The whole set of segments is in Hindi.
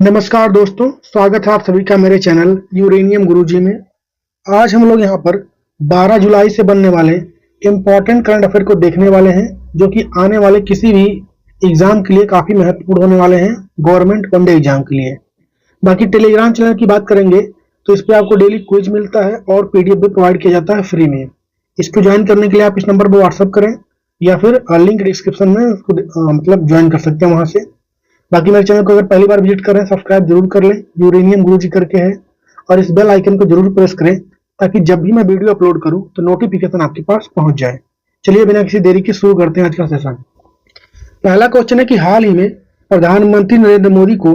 नमस्कार दोस्तों, स्वागत है आप सभी का मेरे चैनल यूरेनियम गुरुजी में। आज हम लोग यहाँ पर 12 जुलाई से बनने वाले इम्पोर्टेंट करंट अफेयर को देखने वाले हैं, जो कि आने वाले किसी भी एग्जाम के लिए काफी महत्वपूर्ण होने वाले हैं, गवर्नमेंट वनडे एग्जाम के लिए। बाकी टेलीग्राम चैनल की बात करेंगे तो इस पे आपको डेली क्विज मिलता है और पीडीएफ भी प्रोवाइड किया जाता है फ्री में। इसको ज्वाइन करने के लिए आप इस नंबर पर व्हाट्सअप करें या फिर लिंक डिस्क्रिप्शन में उसको मतलब ज्वाइन कर सकते हैं वहां से। बाकी मेरे चैनल को अगर पहली बार विजिट कर रहे हैं, सब्सक्राइब जरूर कर लें, यूरेनियम गुरुजी करके है, और इस बेल आइकन को जरूर प्रेस करें ताकि जब भी मैं वीडियो अपलोड करूं तो नोटिफिकेशन आपके पास पहुंच जाए। चलिए बिना किसी देरी के शुरू करते हैं आज का सेशन। पहला क्वेश्चन है कि हाल ही में प्रधानमंत्री नरेंद्र मोदी को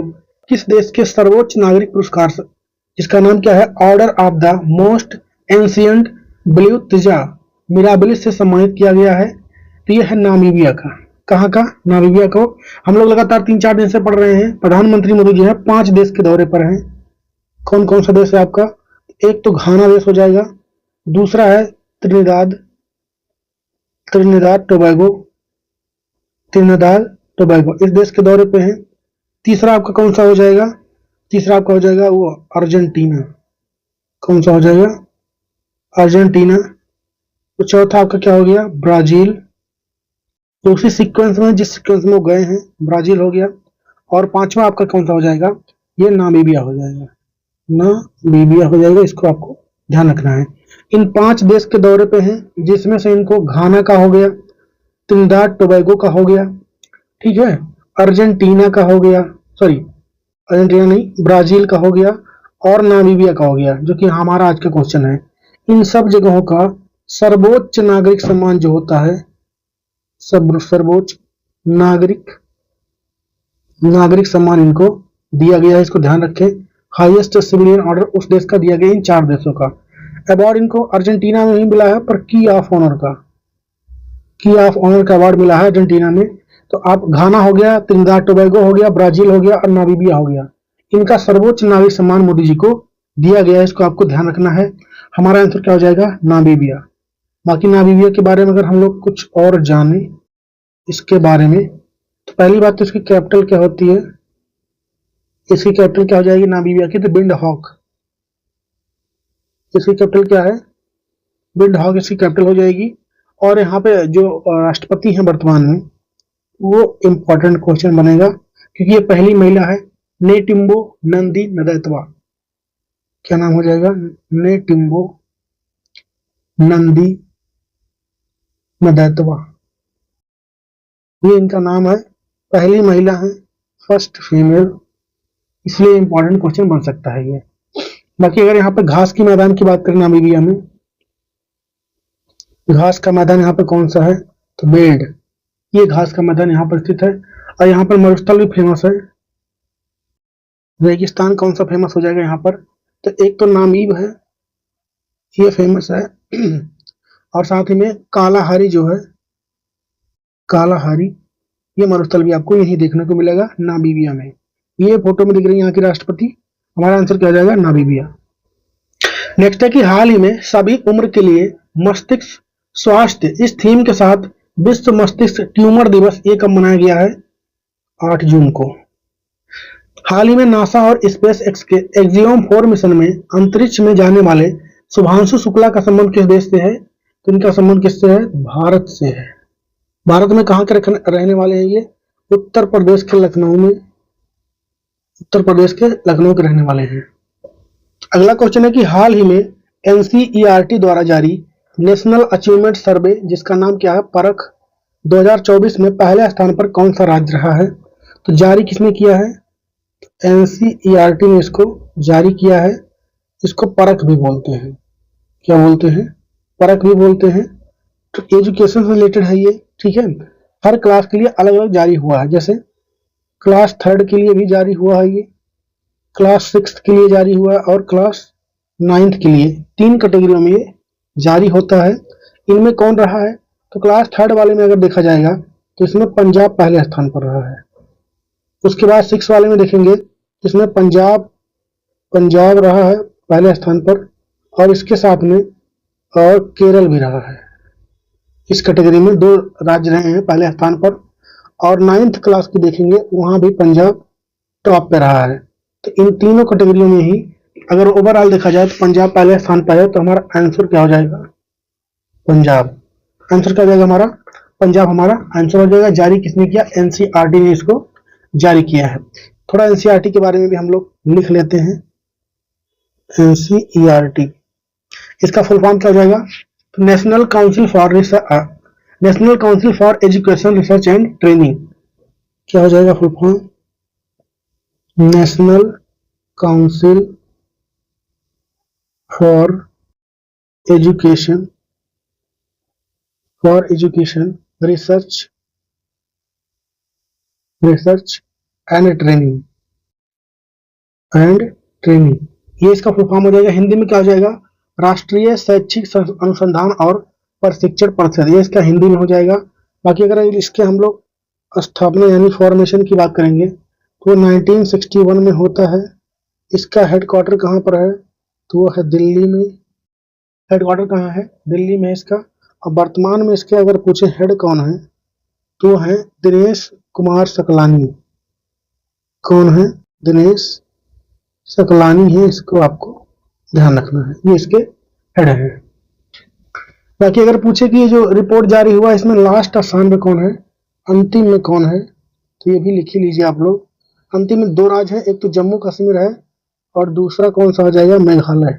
किस देश के सर्वोच्च नागरिक पुरस्कार जिसका नाम क्या है, order of the most ancient welwitschia mirabilis से सम्मानित किया गया है? तो यह है नामीबिया का। कहाँ का? नामीबिया को। हम लोग लगातार 3-4 दिन से पढ़ रहे हैं। प्रधानमंत्री मोदी जो है 5 देश के दौरे पर हैं। कौन कौन सा देश है आपका? एक तो घाना देश हो जाएगा, दूसरा है त्रिनिदाद टोबैगो, इस देश के दौरे पे हैं। तीसरा आपका कौन सा हो जाएगा? तीसरा आपका हो जाएगा वो अर्जेंटीना। कौन सा हो जाएगा? अर्जेंटीना। तो चौथा आपका क्या हो गया? ब्राजील। तो उसी सीक्वेंस में जिस सीक्वेंस में वो गए हैं, ब्राजील हो गया। और पांचवा आपका कौन सा हो जाएगा? ये नामीबिया हो जाएगा। नामीबिया हो जाएगा, इसको आपको ध्यान रखना है। इन 5 देश के दौरे पे हैं, जिसमें से इनको घाना का हो गया, त्रिनिदाद टोबैगो का हो गया, ठीक है, अर्जेंटीना का हो गया, सॉरी अर्जेंटीना नहीं, ब्राजील का हो गया, और नामीबिया का हो गया, जो कि हमारा आज का क्वेश्चन है। इन सब जगहों का सर्वोच्च नागरिक सम्मान जो होता है, सर्वोच्च नागरिक सम्मान इनको दिया गया है, इसको ध्यान रखें। हाईएस्ट सिविलियन ऑर्डर उस देश का दिया गया, इन 4 देशों का। अवार्ड इनको अर्जेंटीना में नहीं मिला है, पर की ऑफ ऑनर का अवार्ड मिला है अर्जेंटीना में। तो आप घाना हो गया, त्रिनिदाद टोबैगो हो गया, ब्राजील हो गया और नामीबिया हो गया, इनका सर्वोच्च नागरिक सम्मान मोदी जी को दिया गया है, इसको आपको ध्यान रखना है। हमारा आंसर क्या हो जाएगा? नामीबिया। बाकी नामीबिया के बारे में अगर हम लोग कुछ और जाने इसके बारे में, तो पहली बात तो इसकी कैपिटल क्या होती है? इसकी कैपिटल क्या हो जाएगी नामीबिया की? तो विंडहॉक। इसकी कैपिटल क्या है? विंडहॉक इसकी कैपिटल हो जाएगी। और यहाँ पे जो राष्ट्रपति हैं वर्तमान में, वो इंपॉर्टेंट क्वेश्चन बनेगा क्योंकि ये पहली महिला है, नेटिम्बो नंदी नदैतवा। क्या नाम हो जाएगा? नेटिम्बो नंदी नदैतवा, ये इनका नाम है। पहली महिला है, फर्स्ट फीमेल, इसलिए इंपॉर्टेंट क्वेश्चन बन सकता है ये। बाकी अगर यहाँ पे घास की मैदान की बात करें, नामीबिया में घास का मैदान यहाँ पे कौन सा है? तो बेल्ड, ये घास का मैदान यहाँ पर स्थित है। और यहाँ पर मरुस्थल भी फेमस है। रेगिस्तान कौन सा फेमस हो जाएगा यहाँ पर? तो एक तो नामीब है, ये फेमस है, और साथ ही में कालाहारी जो है, कालाहारी, ये मरुस्थल भी आपको यही देखने को मिलेगा नामीबिया में। ये फोटो में दिख रही है यहाँ की राष्ट्रपति। हमारा आंसर क्या हो जाएगा? नामीबिया। नेक्स्ट है कि हाल ही में सभी उम्र के लिए मस्तिष्क स्वास्थ्य, इस थीम के साथ विश्व मस्तिष्क ट्यूमर दिवस ये कब मनाया गया है? 8 जून को। हाल ही में नासा और स्पेस एक्स के एक्सियोम 4 मिशन में अंतरिक्ष में जाने वाले शुभांशु शुक्ला का संबंध किस देश से है? तो इनका संबंध किससे है? भारत से है। भारत में कहाँ के रहने वाले हैं ये? उत्तर प्रदेश के लखनऊ के रहने वाले हैं। अगला क्वेश्चन है कि हाल ही में एनसीईआरटी द्वारा जारी नेशनल अचीवमेंट सर्वे, जिसका नाम क्या है, परख, 2024 में पहले स्थान पर कौन सा राज्य रहा है? तो जारी किसने किया है? एनसीईआरटी ने इसको जारी किया है। इसको परख भी बोलते हैं। क्या बोलते हैं? परख भी बोलते हैं। तो एजुकेशन से रिलेटेड है ये, ठीक है। हर क्लास के लिए अलग अलग जारी हुआ है, जैसे क्लास 3rd के लिए भी जारी हुआ है ये, क्लास 6th के लिए जारी हुआ है, और क्लास 9th के लिए। 3 कैटेगरियों में ये जारी होता है। इनमें कौन रहा है? तो क्लास 3rd वाले में अगर देखा जाएगा तो इसमें पंजाब पहले स्थान पर रहा है। उसके बाद 6 वाले में देखेंगे, इसमें पंजाब रहा है पहले स्थान पर, और इसके साथ में और केरल भी रहा है। इस कैटेगरी में 2 राज्य रहे हैं पहले स्थान पर। और 9th क्लास की देखेंगे, वहां भी पंजाब टॉप पे रहा है। तो इन तीनों कैटेगरियों में ही अगर ओवरऑल देखा जाए तो पंजाब पहले स्थान पर है, तो हमारा आंसर क्या हो जाएगा? पंजाब। आंसर क्या हो जाएगा हमारा? पंजाब हमारा आंसर हो जाएगा। जारी किसने किया? एनसीईआरटी ने इसको जारी किया है। थोड़ा एनसीईआरटी के बारे में भी हम लोग लिख लेते हैं। एनसीईआरटी इसका फुल फॉर्म क्या हो जाएगा? National council for national council for education research and training. क्या हो जाएगा full form? National council for education research and training ये इसका फुल फॉर्म हो जाएगा। हिंदी में क्या हो जाएगा? राष्ट्रीय शैक्षिक अनुसंधान और प्रशिक्षण परिषद, ये इसका हिंदी में हो जाएगा। बाकी अगर इसके हम लोग स्थापना यानी फॉर्मेशन की बात करेंगे तो 1961 में होता है। इसका हेडक्वार्टर कहाँ पर है? तो वो है दिल्ली में। हेडक्वार्टर कहाँ है? दिल्ली में इसका। और वर्तमान में इसके अगर पूछे हेड कौन है तो है दिनेश कुमार सकलानी। कौन है? दिनेश सकलानी है, इसको आपको ध्यान रखना है, ये इसके हेड है। बाकी अगर पूछे कि ये जो रिपोर्ट जारी हुआ इसमें लास्ट स्थान पे कौन है, अंतिम में कौन है, तो ये भी लिख ही लीजिए आप लोग। अंतिम में दो राज्य है, एक तो जम्मू कश्मीर है और दूसरा कौन सा हो जाएगा? मेघालय।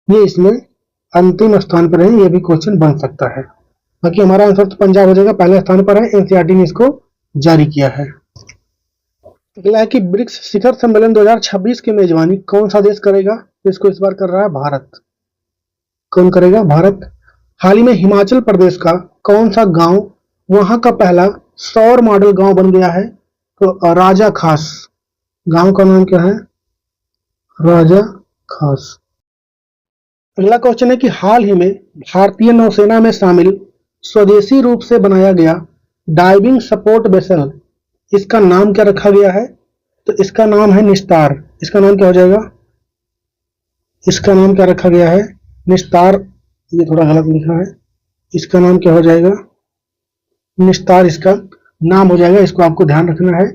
ये इसमें अंतिम स्थान पर है, ये भी क्वेश्चन बन सकता है। बाकी हमारा आंसर तो पंजाब हो जाएगा, पहले स्थान पर है। एनसीईआरटी ने इसको जारी किया है। अगला है कि ब्रिक्स शिखर सम्मेलन 2026 की मेजबानी कौन सा देश करेगा? इसको इस बार कर रहा है भारत। कौन करेगा? भारत। हाल ही में हिमाचल प्रदेश का कौन सा गांव वहां का पहला सौर मॉडल गांव बन गया है? तो राजा खास। गांव का नाम क्या है? राजा खास। अगला क्वेश्चन है कि हाल ही में भारतीय नौसेना में शामिल स्वदेशी रूप से बनाया गया डाइविंग सपोर्ट वेसल, इसका नाम क्या रखा गया है? तो इसका नाम है निस्तार। इसका नाम क्या हो जाएगा? इसका नाम क्या रखा गया है? निस्तार। ये थोड़ा गलत लिखा है, इसका नाम क्या हो जाएगा? निस्तार इसका नाम हो जाएगा, इसको आपको ध्यान रखना है।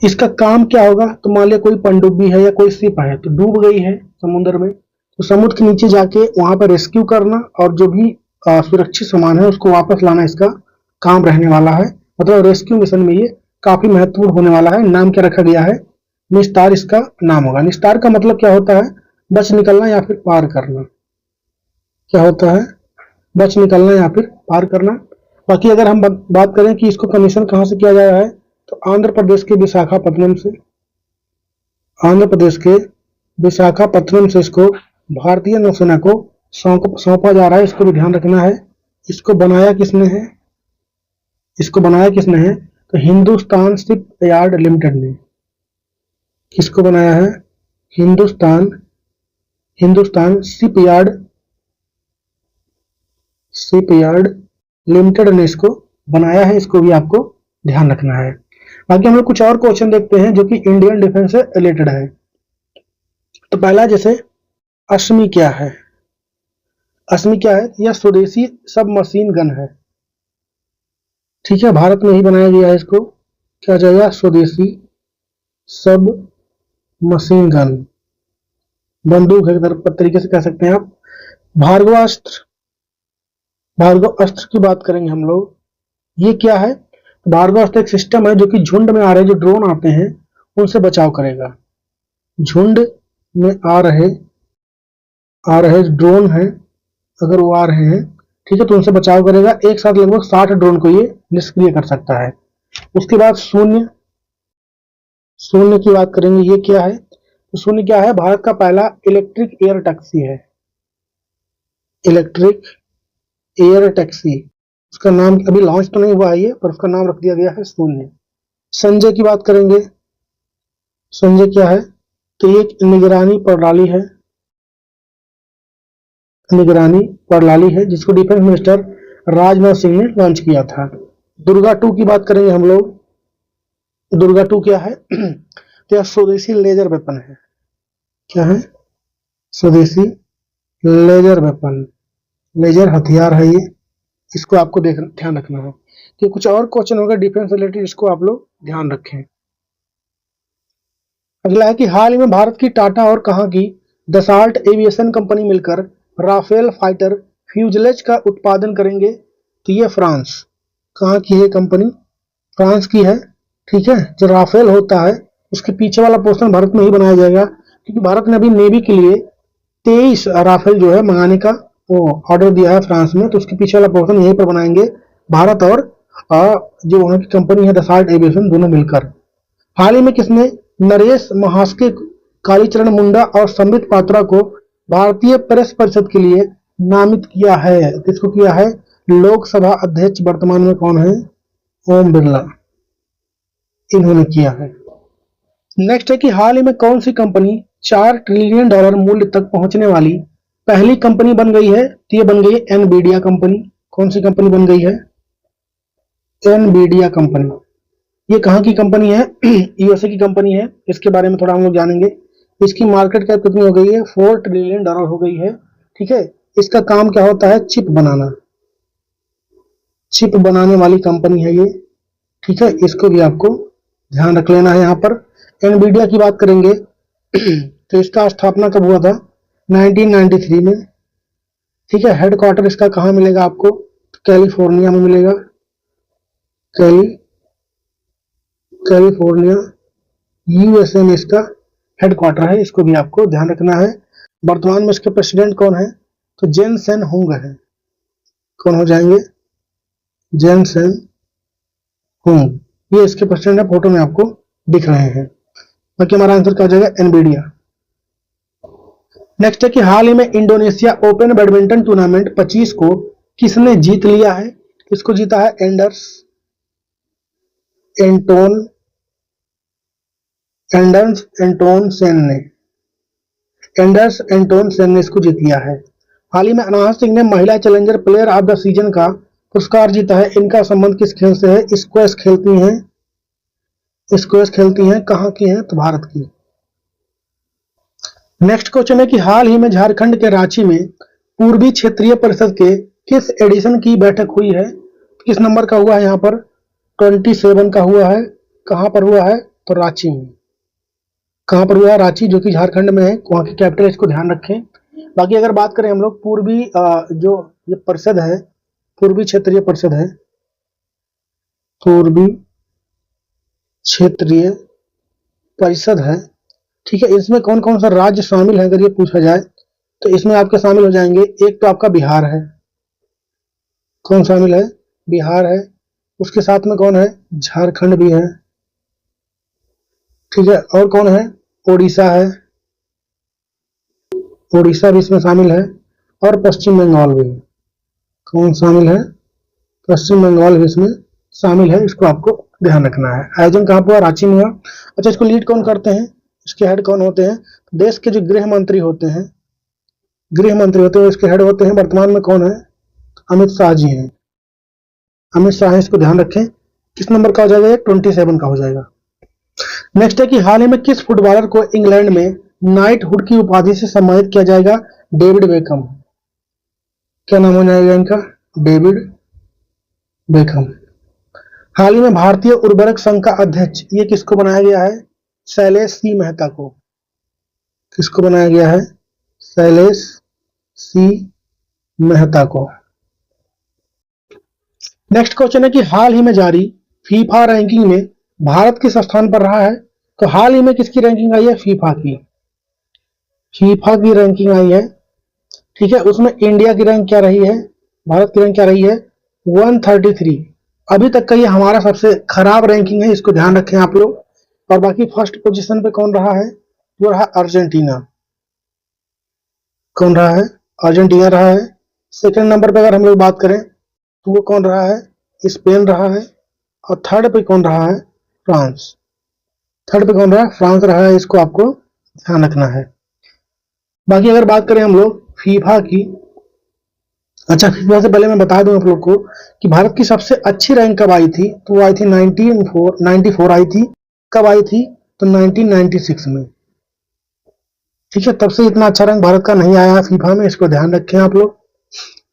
इसका काम क्या होगा? तो मान लिया कोई पनडुब्बी है या कोई शिप है तो डूब गई है समुद्र में, तो समुद्र के नीचे जाके वहां पर रेस्क्यू करना और जो भी सुरक्षित सामान है उसको वापस लाना इसका काम रहने वाला है। मतलब रेस्क्यू मिशन में ये काफी महत्वपूर्ण होने वाला है। नाम क्या रखा गया है? निस्तार इसका नाम होगा। निस्तार का मतलब क्या होता है? बच निकलना या फिर पार करना। क्या होता है? बच निकलना या फिर पार करना। बाकी अगर हम बात करें कि इसको कमीशन कहां से किया गया है तो आंध्र प्रदेश के विशाखापत्तनम से। आंध्र प्रदेश के विशाखापत्तनम से इसको भारतीय नौसेना को सौंपा जा रहा है, इसको भी ध्यान रखना है। इसको बनाया किसने है? इसको बनाया किसने है? तो हिंदुस्तान शिप यार्ड लिमिटेड ने। किसको बनाया है? हिंदुस्तान शिप यार्ड लिमिटेड ने इसको बनाया है, इसको भी आपको ध्यान रखना है। बाकी हम लोग कुछ और क्वेश्चन देखते हैं जो कि इंडियन डिफेंस से रिलेटेड है। तो पहला जैसे अश्मी क्या है? अश्मी क्या है? यह स्वदेशी सब मशीन गन है। ठीक है, भारत में ही बनाया गया है। इसको क्या हो जाएगा? स्वदेशी सब मशीन गन, बंदूक है तरीके से कह सकते हैं आप। भार्गव अस्त्र की बात करेंगे हम लोग। ये क्या है? भार्गव अस्त्र एक सिस्टम है जो कि झुंड में आ रहे जो ड्रोन आते हैं उनसे बचाव करेगा। झुंड में आ रहे ड्रोन है, अगर वो आ रहे हैं, ठीक है, तो उनसे बचाव करेगा। एक साथ लगभग 60 ड्रोन को ये निष्क्रिय कर सकता है। उसके बाद शून्य की बात करेंगे। ये क्या है? तो शून्य क्या है? भारत का पहला इलेक्ट्रिक एयर टैक्सी है। इलेक्ट्रिक एयर टैक्सी, उसका नाम अभी लॉन्च तो नहीं हुआ है ये, पर उसका नाम रख दिया गया है शून्य। संजय की बात करेंगे। संजय क्या है? तो ये एक निगरानी प्रणाली है जिसको डिफेंस मिनिस्टर राजनाथ सिंह ने लॉन्च किया था। दुर्गा 2 की बात करेंगे हम लोग। दुर्गा 2 क्या है? तो यह स्वदेशी लेजर वेपन है। क्या है? स्वदेशी लेजर वेपन, लेजर हथियार है ये, इसको आपको ध्यान रखना है। कि कुछ और क्वेश्चन होगा डिफेंस रिलेटेड, इसको आप लोग ध्यान रखें। अगला है कि हाल ही में भारत की टाटा और कहाँ की दसाल्ट एविएशन कंपनी मिलकर राफेल फाइटर फ्यूजलेज का उत्पादन करेंगे। तो ये फ्रांस, कहाँ की है कंपनी, फ्रांस की है। ठीक है, जो राफेल होता है उसके पीछे वाला पोर्शन भारत में ही बनाया जाएगा, क्योंकि भारत ने अभी नेवी के लिए 23 राफेल जो है मंगाने का वो ऑर्डर दिया है फ्रांस में, तो उसके पीछे वाला पोर्शन यहीं पर बनाएंगे भारत और जो वहाँ की कंपनी है दसाल्ट एविएशन, दोनों मिलकर। हाल ही में किसने नरेश महास्के, कालीचरण मुंडा और संबित पात्रा को भारतीय प्रेस परिषद के लिए नामित किया है? किसको किया है? लोकसभा अध्यक्ष वर्तमान में कौन है? ओम बिरला, इन्होंने किया है। नेक्स्ट है कि हाल ही में कौन सी कंपनी $4 ट्रिलियन मूल्य तक पहुंचने वाली पहली कंपनी बन गई है? तो ये बन गई है एनवीडिया कंपनी। कौन सी कंपनी बन गई है? Nvidia company. ये कहाँ की कंपनी है? यूएसए की कंपनी है। इसके बारे में थोड़ा हम लोग जानेंगे। इसकी मार्केट कैप कितनी हो गई है? $4 ट्रिलियन हो गई है। ठीक है, इसका काम क्या होता है? चिप बनाना, चिप बनाने वाली कंपनी है ये। ठीक है, इसको भी आपको ध्यान रख लेना है। यहाँ पर एनवीडिया की बात करेंगे तो इसका स्थापना कब हुआ था? 1993 में। ठीक है, हेडक्वार्टर इसका कहाँ मिलेगा आपको? तो कैलिफोर्निया में मिलेगा। कैलिफोर्निया यूएसए में इसका हेडक्वार्टर है, इसको भी आपको ध्यान रखना है। वर्तमान में इसके प्रेसिडेंट कौन है? तो जेनसेन हुंग है। कौन हो जाएंगे? जेनसेन हुंग, ये इसके प्रेसिडेंट है, फोटो में आपको दिख रहे हैं। बाकी हमारा आंसर क्या हो जाएगा? एनवीडिया। नेक्स्ट है कि हाल ही में इंडोनेशिया ओपन बैडमिंटन टूर्नामेंट 25 को किसने जीत लिया है? किसको जीता है? एंडर्स एंटोन सेन ने इसको जीत लिया है। हाल ही में अनाहत सिंह ने महिला challenger player of the season का पुरस्कार जीता है। इनका संबंध किस खेल से है? स्क्वैश खेलती हैं। कहाँ की हैं? तो भारत की। नेक्स्ट क्वेश्चन है कि हाल ही में झारखंड के रांची में पूर्वी क्षेत्रीय परिषद के किस एडिशन की बैठक हुई है? किस नंबर का हुआ है? यहाँ पर 27 का हुआ है। कहाँ पर हुआ है? तो रांची में। कहाँ पर हुआ है? रांची, जो कि झारखंड में है, वहाँ की कैपिटल, इसको ध्यान रखें। बाकी अगर बात करें हम लोग पूर्वी जो ये परिषद है, पूर्वी क्षेत्रीय परिषद है, पूर्वी क्षेत्रीय परिषद है। ठीक है, इसमें कौन कौन सा राज्य शामिल है अगर ये पूछा जाए तो इसमें आपके शामिल हो जाएंगे, एक तो आपका बिहार है। कौन शामिल है? बिहार है। उसके साथ में कौन है? झारखंड भी है। ठीक है, और कौन है? ओडिशा है, ओडिशा भी इसमें शामिल है, और पश्चिम बंगाल भी। कौन शामिल है? पश्चिम बंगाल भी इसमें शामिल है, इसको आपको ध्यान रखना है। आयोजन कहाँ पर हुआ? रांची में हुआ। अच्छा, इसको लीड कौन करते हैं? इसके हेड कौन होते हैं? देश के जो गृह मंत्री होते हैं, इसके हेड होते हैं। वर्तमान में कौन है? अमित शाह जी हैं। अमित शाह है, इसको ध्यान रखें। किस नंबर का हो जाएगा? 27 का हो जाएगा। नेक्स्ट है कि हाल ही में किस फुटबॉलर को इंग्लैंड में नाइटहुड की उपाधि से सम्मानित किया जाएगा? David become. क्या नाम हो जाएगा इनका? David become. हाल ही में भारतीय उर्वरक संघ का अध्यक्ष ये किसको बनाया गया है? शैलेश सी मेहता को। किसको बनाया गया है? शैलेश सी मेहता को। नेक्स्ट क्वेश्चन है कि हाल ही में जारी फीफा रैंकिंग में भारत किस स्थान पर रहा है? तो हाल ही में किसकी रैंकिंग आई है? फीफा की रैंकिंग आई है। ठीक है, उसमें इंडिया की रैंक क्या रही है? भारत की रैंक क्या रही है? 133। अभी तक का ये हमारा सबसे खराब रैंकिंग है, इसको ध्यान रखें आप लोग। और बाकी फर्स्ट पोजीशन पे कौन रहा है? वो रहा अर्जेंटीना। कौन रहा है? अर्जेंटीना रहा है। सेकंड नंबर पे अगर हम लोग बात करें तो वो कौन रहा है? स्पेन रहा है। और थर्ड पे कौन रहा है? फ्रांस। थर्ड पे कौन रहा है? फ्रांस रहा है, इसको आपको ध्यान रखना है। बाकी अगर बात करें हम लोग फीफा की, अच्छा फीफा से पहले मैं बता दूं आप लोग को कि भारत की सबसे अच्छी रैंक कब आई थी? तो वो आई थी 1994 आई थी। कब आई थी? तो 1996 में। ठीक है, तब से इतना अच्छा रैंक भारत का नहीं आया फीफा में, इसको ध्यान रखें आप लोग।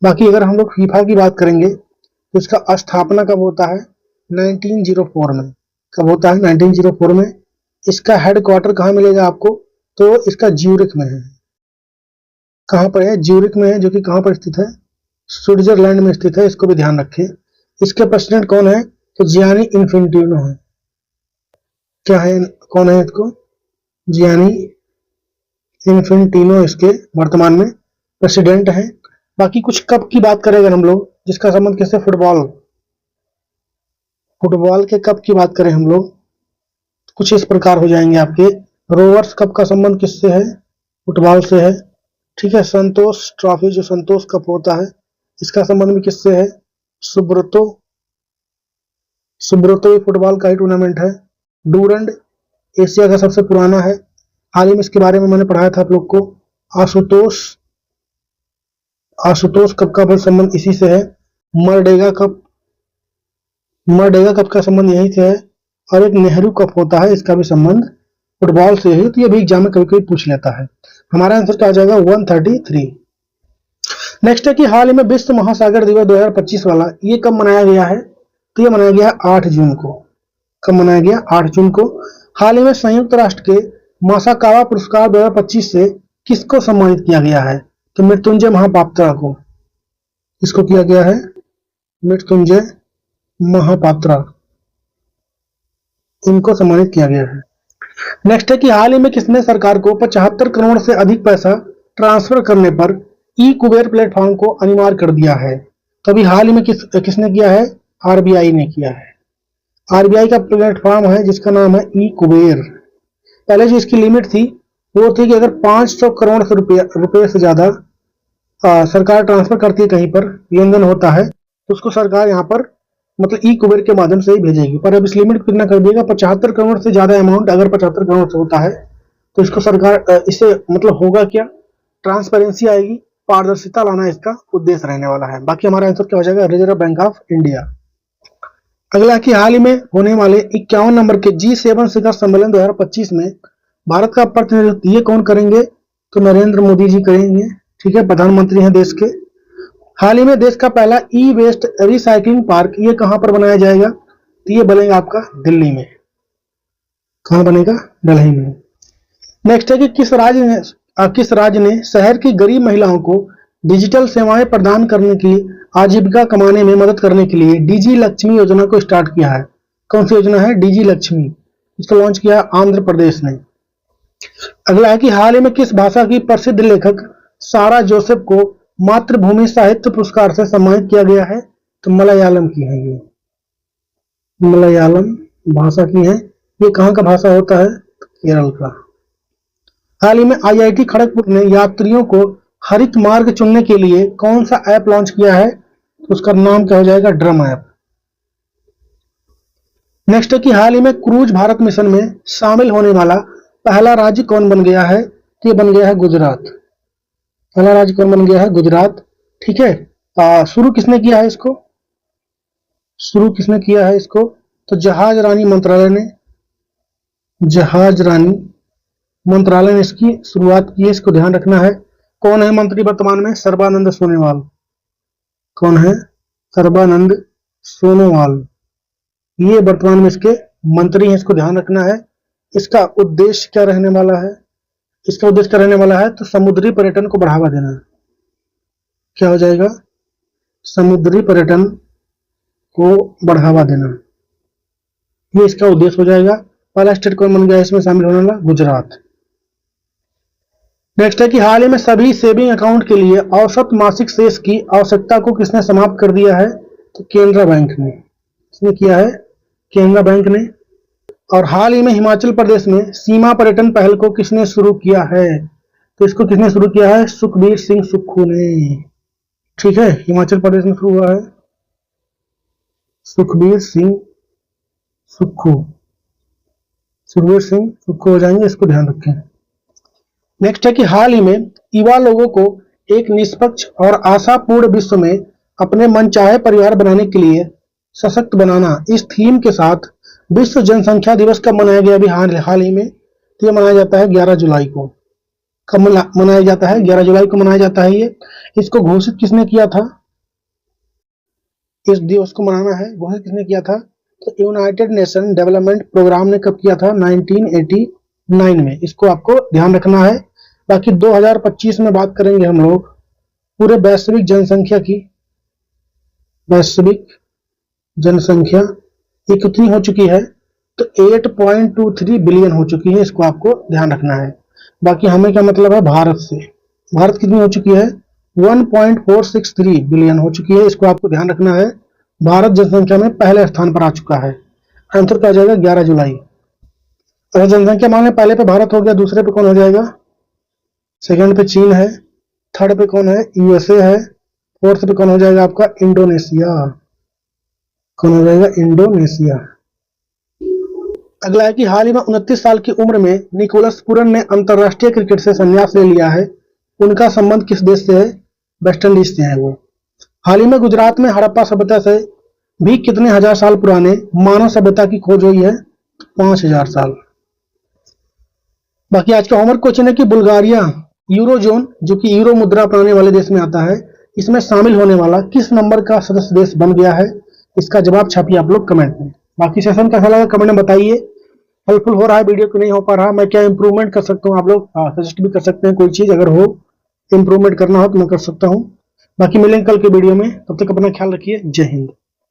बाकी अगर हम लोग फीफा की बात करेंगे तो इसका स्थापना कब होता है? 1904 में। कब होता है? 1904 में। इसका हेडक्वार्टर कहाँ मिलेगा आपको? तो इसका ज्यूरिख में है। कहाँ पर है? ज्यूरिख में है, जो कि कहाँ पर स्थित है? स्विट्जरलैंड में स्थित है, इसको भी ध्यान रखें। इसके प्रेसिडेंट कौन है? तो जियानी इन्फेंटिनो है। क्या है? कौन है इसको? जियानी इन्फेंटिनो इसके वर्तमान में प्रेसिडेंट है। बाकी कुछ कप की बात करें अगर हम लोग, जिसका संबंध किससे? फुटबॉल के कप की बात करें हम लोग, कुछ इस प्रकार हो जाएंगे आपके। रोवर्स कप का संबंध किससे है? फुटबॉल से है। ठीक है। संतोष ट्रॉफी, जो संतोष कप होता है, इसका संबंध भी किससे है? सुब्रतो भी फुटबॉल का ही टूर्नामेंट है। डूरंड एशिया का सबसे पुराना है। हाल ही में इसके बारे में मैंने पढ़ाया था आप लोग को। आशुतोष कप का भी संबंध इसी से है। मरडेगा कप का संबंध यही से है। और एक नेहरू कप होता है, इसका भी संबंध फुटबॉल से है। तो ये भी एग्जाम में कभी कभी पूछ लेता है। हमारा आंसर क्या आ जाएगा? 133। नेक्स्ट है कि हाल ही में विश्व महासागर दिवस 2025 वाला, ये कब मनाया गया है? तो ये मनाया गया 8 जून को। कब मनाया गया? 8 जून को। हाल ही में संयुक्त राष्ट्र के मासाकावा पुरस्कार 2025 से किसको सम्मानित किया गया है? तो मृत्युंजय महापात्रा को। किसको किया गया है? मृत्युंजय महापात्रा, इनको सम्मानित किया गया है। नेक्स्ट है कि हाल ही में किसने सरकार को 75 करोड़ से अधिक पैसा ट्रांसफर करने पर ई कुबेर प्लेटफॉर्म को अनिवार्य कर दिया है? तो अभी हाल ही में किसने किया है? आरबीआई ने किया है। आरबीआई का प्लेटफॉर्म है जिसका नाम है ई कुबेर। पहले जो इसकी लिमिट थी वो थी कि अगर 500 करोड़ से रुपए से ज्यादा सरकार ट्रांसफर करती है, कहीं पर लेन देन होता है, तो उसको सरकार यहाँ पर मतलब ई कुबेर के माध्यम से ही भेजेगी। पर अब इस लिमिट को कितना कर देगा? 75 करोड़ से ज्यादा अमाउंट अगर 75 करोड़ से होता है तो इसको सरकार इससे मतलब होगा क्या? ट्रांसपेरेंसी आएगी, पारदर्शिता लाना इसका उद्देश्य रहने वाला है। बाकी हमारा आंसर क्या हो जाएगा? Reserve bank of India. अगला कि हाल ही में होने वाले 51 नंबर के G7 शिखर सम्मेलन 2025 में भारत का प्रतिनिधित्व ये कौन करेंगे? तो नरेंद्र मोदी जी करेंगे। ठीक है, प्रधानमंत्री हैं देश के। हाल ही में देश का पहला ई वेस्ट रिसाइकलिंग पार्क ये कहां पर बनाया जाएगा? तो ये बनेगा आपका दिल्ली में। कहां बनेगा? दिल्ली में। नेक्स्ट है कि किस राज्य ने शहर की गरीब महिलाओं को डिजिटल सेवाएं प्रदान करने की आजीविका कमाने में मदद करने के लिए डीजी लक्ष्मी योजना को स्टार्ट किया है? कौन सी योजना है? डीजी लक्ष्मी। इसको लॉन्च किया आंध्र प्रदेश ने। अगला है कि हाल ही में किस भाषा की प्रसिद्ध लेखक सारा जोसेफ को मातृभूमि साहित्य पुरस्कार से सम्मानित किया गया है? तो मलयालम की है ये, मलयालम भाषा की है। ये कहाँ का भाषा होता है? केरल का। हाल ही में आईआईटी खड़गपुर ने यात्रियों को हरित मार्ग चुनने के लिए कौन सा ऐप लॉन्च किया है? तो उसका नाम क्या हो जाएगा? Drum app. नेक्स्ट है कि हाल ही में क्रूज भारत मिशन में शामिल होने वाला पहला राज्य कौन बन गया है? तो ये बन गया है गुजरात। पहला राज्य कौन बन गया है? गुजरात। ठीक है। शुरू किसने किया है इसको? शुरू किसने किया है इसको? तो जहाज रानी मंत्रालय ने इसकी शुरुआत की है। इसको ध्यान रखना है। कौन है मंत्री वर्तमान में? सर्बानंद सोनोवाल। कौन है? सर्बानंद सोनोवाल, ये वर्तमान में इसके मंत्री हैं। इसको ध्यान रखना है। इसका उद्देश्य क्या रहने वाला है? इसका उद्देश्य क्या रहने वाला है? तो समुद्री पर्यटन को बढ़ावा देना। क्या हो जाएगा? समुद्री पर्यटन को बढ़ावा देना, ये इसका उद्देश्य हो जाएगा। पहला स्टेट कौन बन गया इसमें शामिल होने वाला? गुजरात। नेक्स्ट है कि हाल ही में सभी सेविंग अकाउंट के लिए औसत मासिक शेष की आवश्यकता को किसने समाप्त कर दिया है? तो केनरा बैंक ने। किसने किया है? केनरा बैंक ने। और हाल ही में हिमाचल प्रदेश में सीमा पर्यटन पहल को किसने शुरू किया है? तो इसको किसने शुरू किया है? सुखबीर सिंह सुक्खू ने। ठीक है, हिमाचल प्रदेश में शुरू हुआ है। सुखबीर सिंह सुक्खू हो जाएंगे, इसको ध्यान रखें। नेक्स्ट है कि हाल ही में युवा लोगों को एक निष्पक्ष और आशापूर्ण विश्व में अपने मनचाहे परिवार बनाने के लिए सशक्त बनाना, इस थीम के साथ विश्व जनसंख्या दिवस कब मनाया गया? अभी हाल ही में। तो ये मनाया जाता है 11 जुलाई को। कब मनाया जाता है? 11 जुलाई को मनाया जाता है ये। इसको घोषित किसने किया था? इस दिवस को मनाना है, घोषित किसने किया था? तो यूनाइटेड नेशन डेवलपमेंट प्रोग्राम ने कब किया था? 1989 में। इसको आपको ध्यान रखना है। बाकी 2025 में बात करेंगे हम लोग पूरे वैश्विक जनसंख्या की। वैश्विक जनसंख्या ये कितनी हो चुकी है? तो 8.23 बिलियन हो चुकी है। इसको आपको ध्यान रखना है। बाकी हमें क्या मतलब है? भारत से। भारत कितनी हो चुकी है? 1.463 बिलियन हो चुकी है। इसको आपको ध्यान रखना है। भारत जनसंख्या में पहले स्थान पर आ चुका है। आंसर क्या आ जाएगा? 11 जुलाई। अगर जनसंख्या मान लें पहले पे भारत हो गया, दूसरे पे कौन हो जाएगा? सेकंड पे चीन है, थर्ड पे कौन है? यूएसए है, फोर्थ पे कौन हो जाएगा आपका? इंडोनेशिया। कौन हो जाएगा? इंडोनेशिया। अगला है कि हाल ही में 29 साल की उम्र में निकोलस पूरन ने अंतरराष्ट्रीय क्रिकेट से संन्यास ले लिया है। उनका संबंध किस देश से है? वेस्ट इंडीज से है वो। हाल ही में गुजरात में हड़प्पा सभ्यता से भी कितने हजार साल पुराने मानव सभ्यता की खोज हुई है? 5000 साल। बाकी आज का होमवर्क क्वेश्चन है कि बुल्गारिया यूरोजोन, जो कि यूरो मुद्रा अपनाने वाले देश में आता है, इसमें शामिल होने वाला किस नंबर का सदस्य देश बन गया है? इसका जवाब छापिए आप लोग कमेंट में। बाकी सेशन कैसा लगा कमेंट में बताइए। हेल्पफुल हो रहा है वीडियो, को नहीं हो पा रहा, मैं क्या इंप्रूवमेंट कर सकता हूँ? आप लोग सजेस्ट भी कर सकते हैं। कोई चीज अगर हो इंप्रूवमेंट करना हो तो मैं कर सकता हूँ। बाकी मिलेंगे कल के वीडियो में, तब तक अपना ख्याल रखिए। जय हिंद।